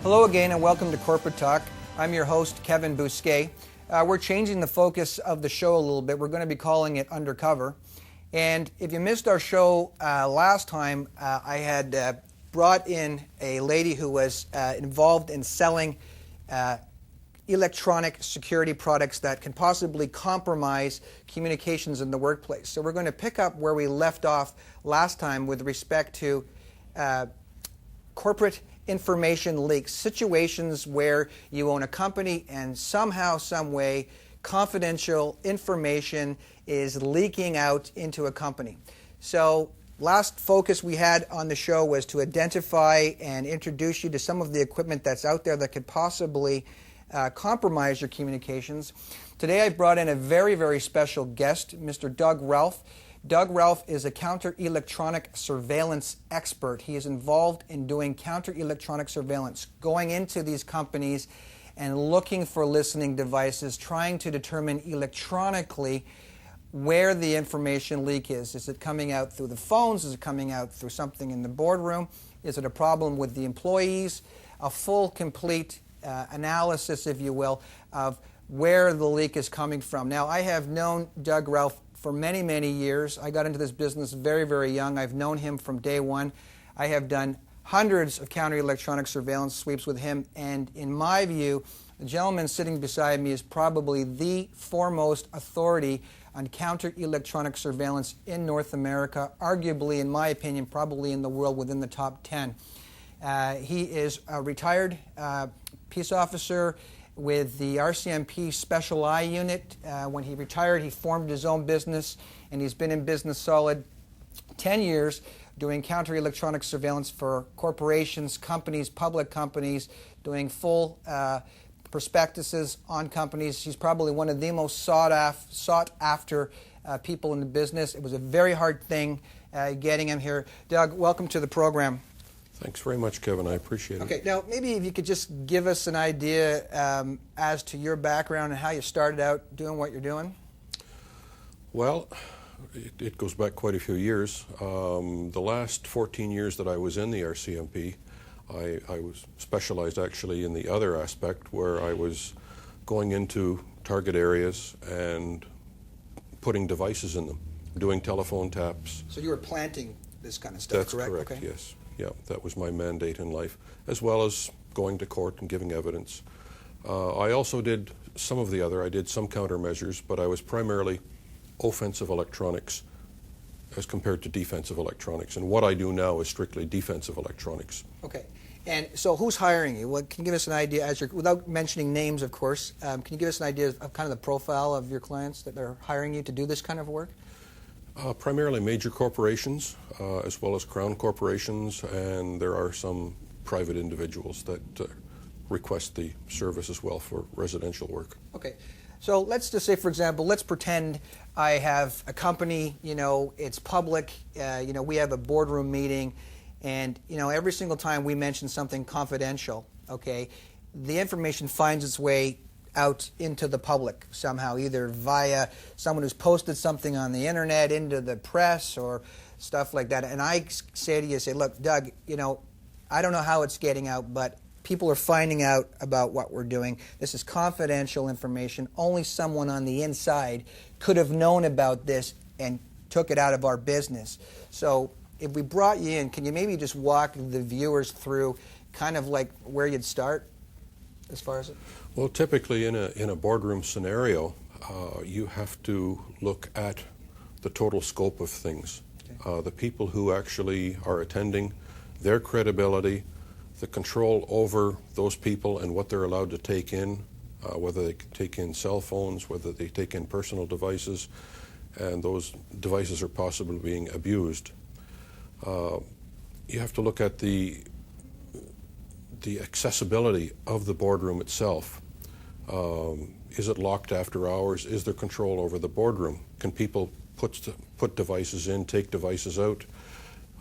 Hello again and welcome to Corpa Talk. I'm your host, Kevin Bousquet. We're changing the focus of the show a little bit. We're going to be calling it Undercover. And if you missed our show last time, I had brought in a lady who was involved in selling electronic security products that can possibly compromise communications in the workplace. So we're going to pick up where we left off last time with respect to corporate information leaks, situations where you own a company and somehow, some way, confidential information is leaking out into a company. So last focus we had on the show was to identify and introduce you to some of the equipment that's out there that could possibly compromise your communications. Today I brought in a very, very special guest, Mr. Doug Ralph. Doug Ralph is a counter-electronic surveillance expert. He is involved in doing counter-electronic surveillance, going into these companies and looking for listening devices, trying to determine electronically where the information leak is. Is it coming out through the phones? Is it coming out through something in the boardroom? Is it a problem with the employees? A full, complete analysis, if you will, of where the leak is coming from. Now, I have known Doug Ralph for many, many years. I got into this business very, very young. I've known him from day one. I have done hundreds of counter-electronic surveillance sweeps with him, and in my view, the gentleman sitting beside me is probably the foremost authority on counter-electronic surveillance in North America, arguably, in my opinion, probably in the world within the top 10. He is a retired peace officer with the RCMP Special I Unit. When he retired, he formed his own business, and he's been in business solid 10 years doing counter-electronic surveillance for corporations, companies, public companies, doing full prospectuses on companies. He's probably one of the most sought after people in the business. It was a very hard thing getting him here. Doug, welcome to the program. Thanks very much, Kevin. I appreciate it. Okay, now maybe if you could just give us an idea as to your background and how you started out doing what you're doing. Well, it goes back quite a few years. The last 14 years that I was in the RCMP, I was specialized actually in the other aspect where I was going into target areas and putting devices in them, doing telephone taps. So you were planting this kind of stuff, That's correct? correct, okay. Yes. Yeah, that was my mandate in life, as well as going to court and giving evidence. I also did some of the other. I did some countermeasures, but I was primarily offensive electronics as compared to defensive electronics. And what I do now is strictly defensive electronics. Okay. And so who's hiring you? Well, can you give us an idea, without mentioning names, of course, can you give us an idea of kind of the profile of your clients that are hiring you to do this kind of work? Primarily major corporations, as well as crown corporations, and there are some private individuals that request the service as well for residential work. Okay. So let's just say, for example, let's pretend I have a company, it's public, we have a boardroom meeting, and, every single time we mention something confidential, okay, the information finds its way out into the public somehow, either via someone who's posted something on the internet, into the press, or stuff like that. And I say to you, look, Doug, I don't know how it's getting out, but people are finding out about what we're doing. This is confidential information. Only someone on the inside could have known about this and took it out of our business. So if we brought you in, can you maybe just walk the viewers through kind of like where you'd start as far as it? Well, typically in a boardroom scenario, you have to look at the total scope of things. Okay. The people who actually are attending, their credibility, the control over those people and what they're allowed to take in, whether they take in cell phones, whether they take in personal devices, and those devices are possibly being abused. You have to look at the accessibility of the boardroom itself. Is it locked after hours? Is there control over the boardroom? Can people put devices in, take devices out?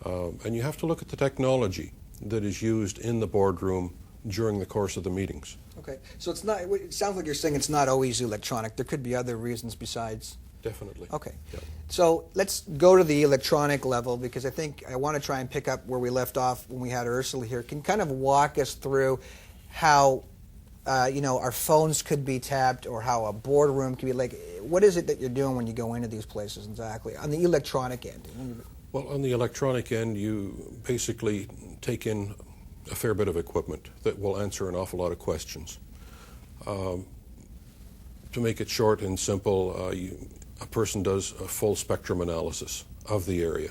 And you have to look at the technology that is used in the boardroom during the course of the meetings. Okay, so it's not. It sounds like you're saying it's not always electronic. There could be other reasons besides. Definitely. Okay. Yep. So let's go to the electronic level, because I think I want to try and pick up where we left off when we had Ursula here. Can you kind of walk us through how our phones could be tapped, or how a boardroom could be, like, what is it that you're doing when you go into these places exactly on the electronic end? Well, on the electronic end, you basically take in a fair bit of equipment that will answer an awful lot of questions. To make it short and simple, a person does a full spectrum analysis of the area.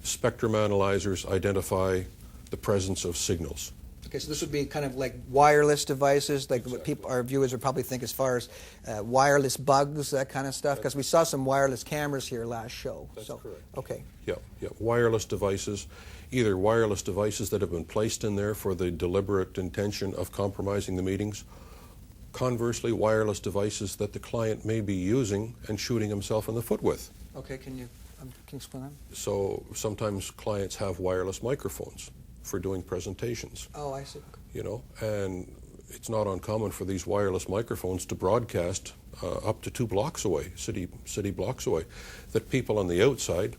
Spectrum analyzers identify the presence of signals. Okay, so this would be kind of like wireless devices, like what our viewers would probably think as far as wireless bugs, that kind of stuff, because we saw some wireless cameras here last show. That's correct. Okay. Yeah, wireless devices, either wireless devices that have been placed in there for the deliberate intention of compromising the meetings. Conversely, wireless devices that the client may be using and shooting himself in the foot with. Okay, can you explain that? So sometimes clients have wireless microphones for doing presentations. Oh, I see. And it's not uncommon for these wireless microphones to broadcast up to 2 blocks away, city blocks away, that people on the outside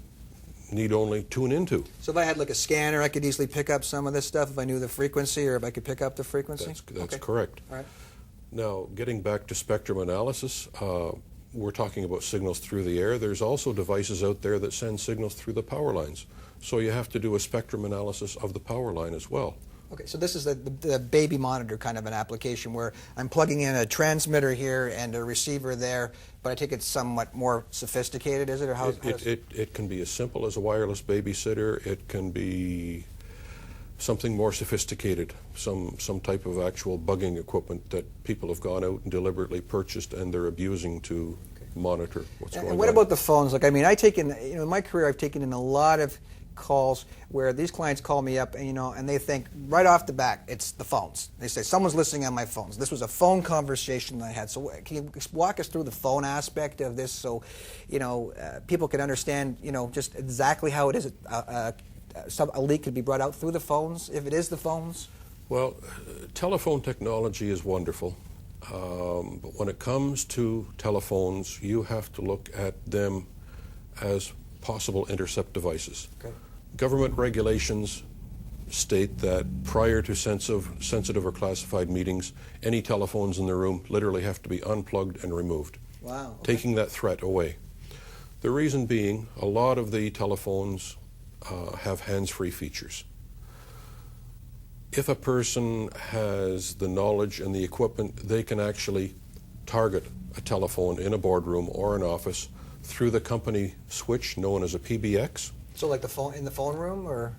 need only tune into. So if I had like a scanner, I could easily pick up some of this stuff if I knew the frequency, or if I could pick up the frequency? That's okay. Correct. All right. Now, getting back to spectrum analysis, we're talking about signals through the air. There's also devices out there that send signals through the power lines. So you have to do a spectrum analysis of the power line as well. Okay, so this is the baby monitor kind of an application where I'm plugging in a transmitter here and a receiver there, but I take it somewhat more sophisticated, is it? Or It can be as simple as a wireless babysitter. It can be something more sophisticated, some type of actual bugging equipment that people have gone out and deliberately purchased and they're abusing to monitor what's going on. And what about the phones? Like, I mean, I take in, in my career, I've taken in a lot of calls where these clients call me up and, and they think right off the bat it's the phones. They say, someone's listening on my phones. This was a phone conversation that I had. So can you walk us through the phone aspect of this so, people can understand, just exactly how it is a leak could be brought out through the phones, if it is the phones? Well, telephone technology is wonderful, but when it comes to telephones, you have to look at them as possible intercept devices. Okay. Government regulations state that prior to sensitive or classified meetings, any telephones in the room literally have to be unplugged and removed. Wow. Okay. Taking that threat away. The reason being, a lot of the telephones have hands-free features. If a person has the knowledge and the equipment, they can actually target a telephone in a boardroom or an office through the company switch known as a PBX. So like in the phone room, or?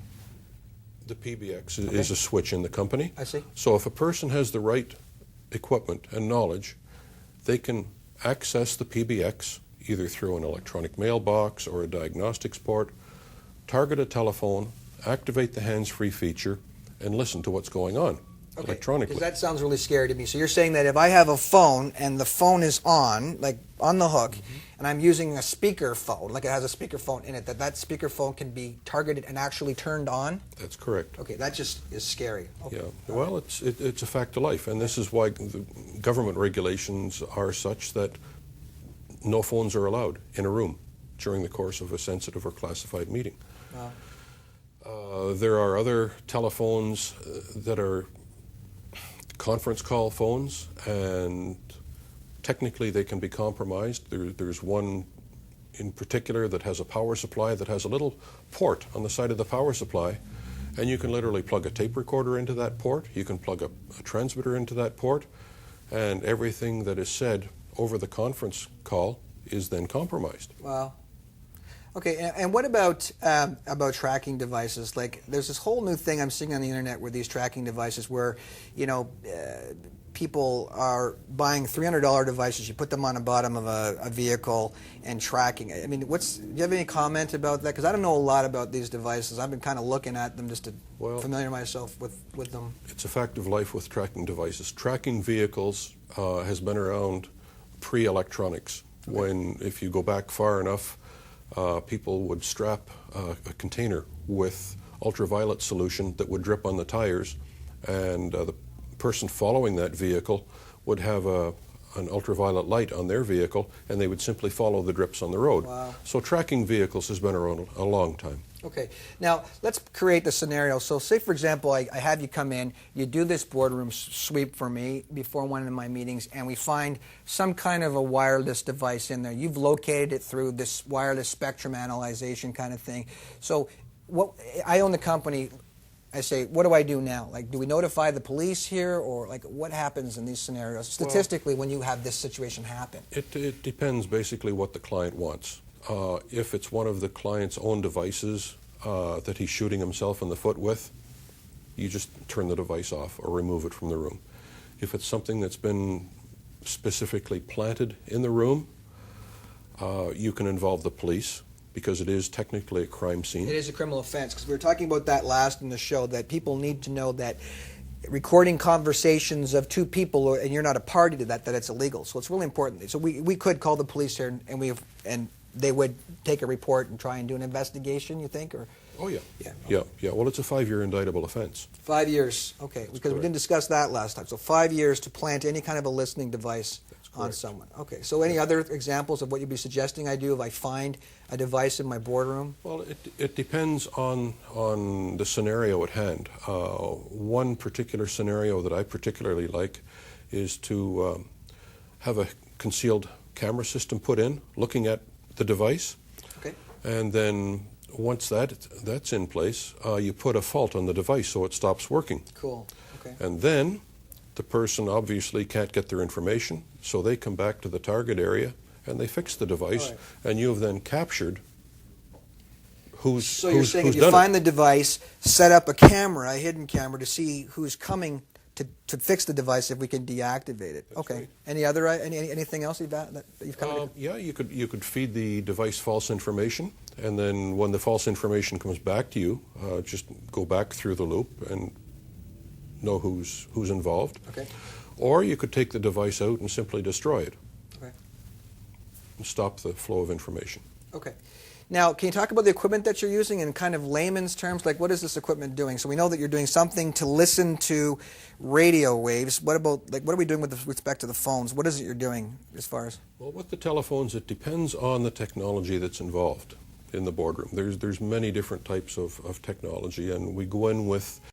The PBX is a switch in the company. I see. So if a person has the right equipment and knowledge, they can access the PBX either through an electronic mailbox or a diagnostics port, target a telephone, activate the hands-free feature, and listen to what's going on electronically. Because that sounds really scary to me. So you're saying that if I have a phone and the phone is on, like on the hook, and I'm using a speaker phone, like it has a speaker phone in it, that speaker phone can be targeted and actually turned on? That's correct. Okay, that just is scary. Okay. Yeah. Well, it's a fact of life, and this is why the government regulations are such that no phones are allowed in a room during the course of a sensitive or classified meeting. Wow. There are other telephones that are conference call phones, and technically they can be compromised. There's one in particular that has a power supply that has a little port on the side of the power supply, and you can literally plug a tape recorder into that port, you can plug a transmitter into that port, and everything that is said over the conference call is then compromised. Wow. Okay, and what about tracking devices? Like, there's this whole new thing I'm seeing on the internet with these tracking devices where, people are buying $300 devices, you put them on the bottom of a vehicle and tracking it. I mean, do you have any comment about that? Because I don't know a lot about these devices. I've been kind of looking at them just to familiarize myself with them. It's a fact of life with tracking devices. Tracking vehicles has been around pre-electronics. Okay. If you go back far enough, people would strap a container with ultraviolet solution that would drip on the tires, and the person following that vehicle would have a an ultraviolet light on their vehicle, and they would simply follow the drips on the road. Wow. So tracking vehicles has been around a long time. Okay. Now, let's create the scenario. So say, for example, I have you come in, you do this boardroom sweep for me before one of my meetings, and we find some kind of a wireless device in there. You've located it through this wireless spectrum analyzation kind of thing. So I own the company. I say, what do I do now? Like, do we notify the police here, or like, what happens in these scenarios statistically when you have this situation happen? It depends basically what the client wants. If it's one of the client's own devices that he's shooting himself in the foot with, you just turn the device off or remove it from the room. If it's something that's been specifically planted in the room, you can involve the police, because it is technically a crime scene. It is a criminal offense, because we were talking about that last in the show, that people need to know that recording conversations of two people, and you're not a party to that it's illegal. So it's really important. So we could call the police here, and they would take a report and try and do an investigation, you think? Or? Oh, yeah. Yeah. Yeah. Well, it's a 5-year indictable offense. 5 years, okay, because we didn't discuss that last time. So 5 years to plant any kind of a listening device on someone. Okay, so any other examples of what you'd be suggesting I do if I find a device in my boardroom? Well, it depends on the scenario at hand. One particular scenario that I particularly like is to have a concealed camera system put in, looking at the device. Okay. And then once that's in place, you put a fault on the device so it stops working. Cool. Okay. And then the person obviously can't get their information, so they come back to the target area and they fix the device, right. And you have then captured who's So you're saying if who's you done find it. the device, set up a hidden camera, to see who's coming to fix the device if we can deactivate it. That's Okay. right. Any other anything else that you've come to? Yeah, you could feed the device false information, and then when the false information comes back to you, just go back through the loop and know who's involved. Okay. Or you could take the device out and simply destroy it. Okay. And stop the flow of information. Okay. Now, can you talk about the equipment that you're using in kind of layman's terms? Like, what is this equipment doing? So we know that you're doing something to listen to radio waves. What about, like, what are we doing with respect to the phones? What is it you're doing as far as? Well, with the telephones, it depends on the technology that's involved in the boardroom. There's many different types of technology, and we go in with